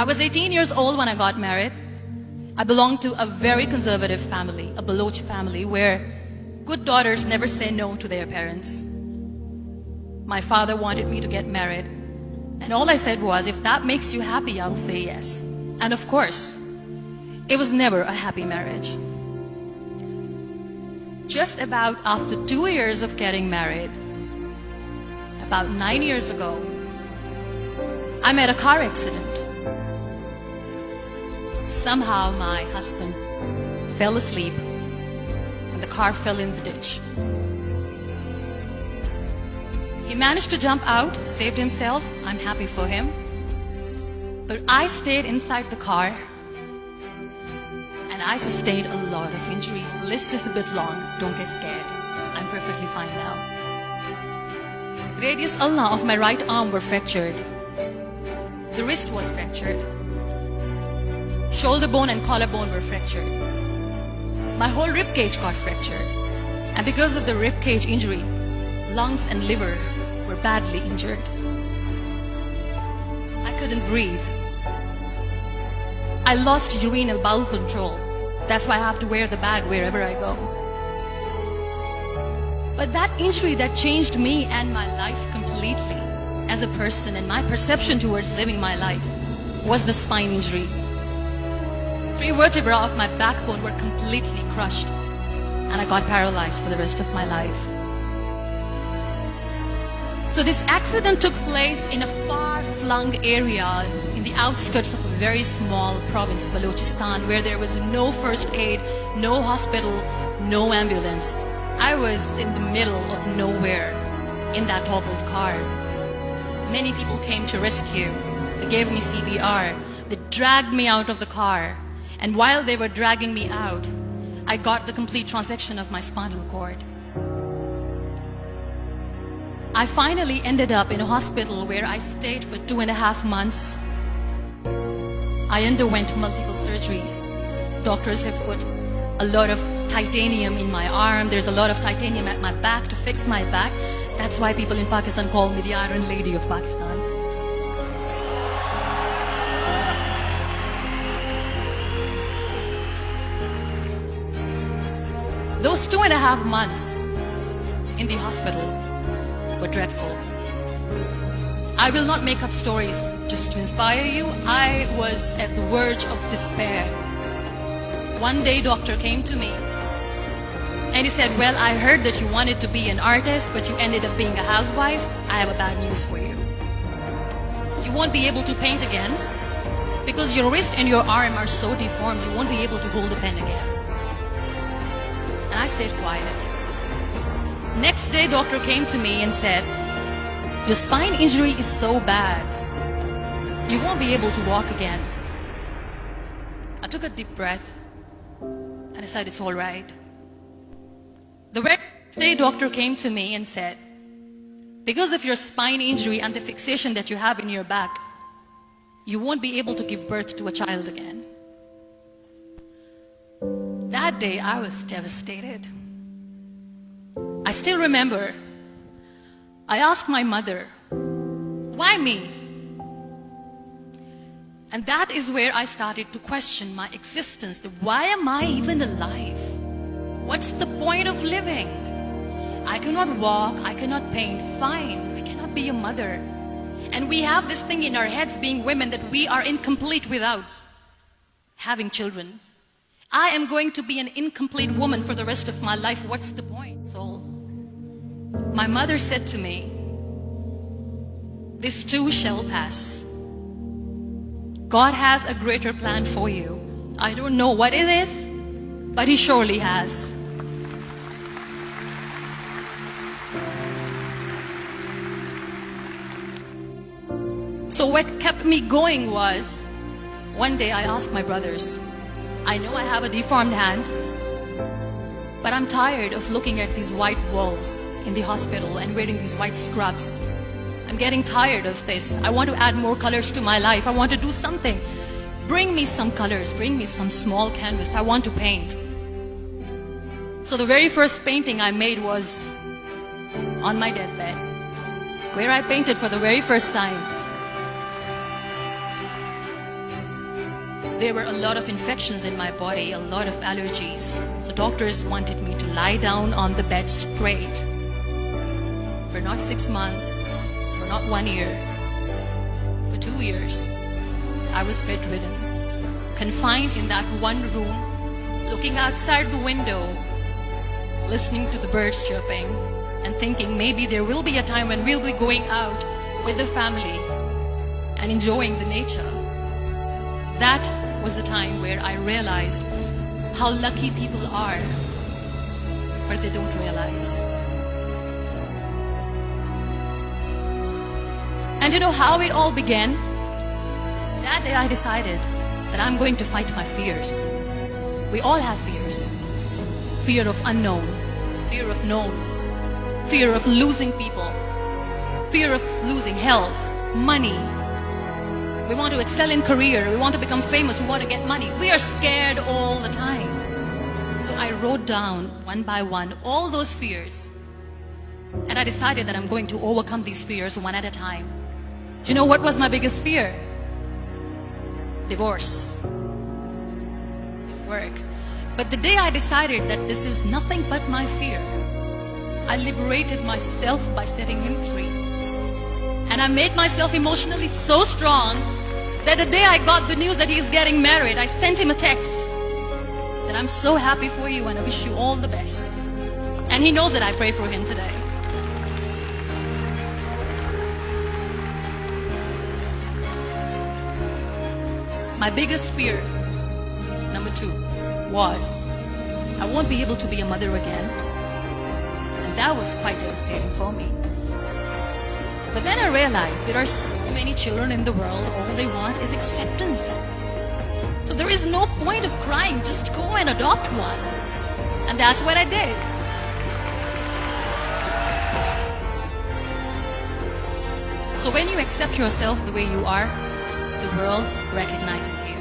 I was 18 years old when I got married. I belonged to a very conservative family, a Baloch family, where good daughters never say no to their parents. My father wanted me to get married, and all I said was, if that makes you happy, I'll say yes. And of course, it was never a happy marriage. Just about after 2 years of getting married, about 9 years ago, I met a car accident. Somehow my husband fell asleep and the car fell in the ditch. He managed to jump out, saved himself. I'm happy for him. But I stayed inside the car and I sustained a lot of injuries. The list is a bit long. Don't get scared. I'm perfectly fine now. Radius ulna of my right arm were fractured. The wrist was fractured. Shoulder bone and collarbone were fractured. My whole rib cage got fractured. And because of the rib cage injury, lungs and liver were badly injured. I couldn't breathe. I lost urinary bowel control. That's why I have to wear the bag wherever I go. But that injury that changed me and my life completely as a person and my perception towards living my life was the spine injury. 3 vertebrae of my backbone were completely crushed and I got paralyzed for the rest of my life. So this accident took place in a far-flung area in the outskirts of a very small province, Balochistan, where there was no first aid, no hospital, no ambulance. I was in the middle of nowhere in that toppled car. Many people came to rescue. They gave me CPR. They dragged me out of the car. And while they were dragging me out, I got the complete transection of my spinal cord. I finally ended up in a hospital where I stayed for 2.5 months. I underwent multiple surgeries. Doctors have put a lot of titanium in my arm. There's a lot of titanium at my back to fix my back. That's why people in Pakistan call me the Iron Lady of Pakistan. Those 2.5 months in the hospital were dreadful. I will not make up stories just to inspire you. I was at the verge of despair. One day, doctor came to me and he said, well, I heard that you wanted to be an artist, but you ended up being a housewife. I have a bad news for you. You won't be able to paint again because your wrist and your arm are so deformed, you won't be able to hold a pen again. And I stayed quiet. Next day, doctor came to me and said, your spine injury is so bad, you won't be able to walk again. I took a deep breath and I said, it's all right. The next day, doctor came to me and said, because of your spine injury and the fixation that you have in your back, you won't be able to give birth to a child again. That day, I was devastated. I still remember, I asked my mother, why me? And that is where I started to question my existence. Why am I even alive? What's the point of living? I cannot walk, I cannot paint, fine, I cannot be a mother. And we have this thing in our heads, being women, that we are incomplete without having children. I am going to be an incomplete woman for the rest of my life. What's the point? So my mother said to me, this too shall pass. God has a greater plan for you. I don't know what it is, but He surely has. So what kept me going was, one day I asked my brothers, I know I have a deformed hand, but I'm tired of looking at these white walls in the hospital and wearing these white scrubs. I'm getting tired of this. I want to add more colors to my life. I want to do something. Bring me some colors. Bring me some small canvas. I want to paint. So the very first painting I made was on my deathbed, where I painted for the very first time. There were a lot of infections in my body, a lot of allergies. So doctors wanted me to lie down on the bed straight for not 6 months, for not 1 year, for 2 years. I was bedridden, confined in that one room, looking outside the window, listening to the birds chirping, and thinking maybe there will be a time when we'll be going out with the family and enjoying the nature. That was the time where I realized how lucky people are, but they don't realize. And you know how it all began? That day I decided that I'm going to fight my fears. We all have fears. Fear of unknown, fear of known, fear of losing people, fear of losing health, money. We want to excel in career, we want to become famous, we want to get money. We are scared all the time. So I wrote down one by one all those fears. And I decided that I'm going to overcome these fears one at a time. Do you know what was my biggest fear? Divorce. It didn't work. But the day I decided that this is nothing but my fear, I liberated myself by setting him free. And I made myself emotionally so strong that the day I got the news that he's getting married, I sent him a text that I'm so happy for you and I wish you all the best. And he knows that I pray for him today. My biggest fear, number 2, was I won't be able to be a mother again. And that was quite devastating for me. But then I realized there are so many children in the world, all they want is acceptance. So there is no point of crying, just go and adopt one. And that's what I did. So when you accept yourself the way you are, the world recognizes you.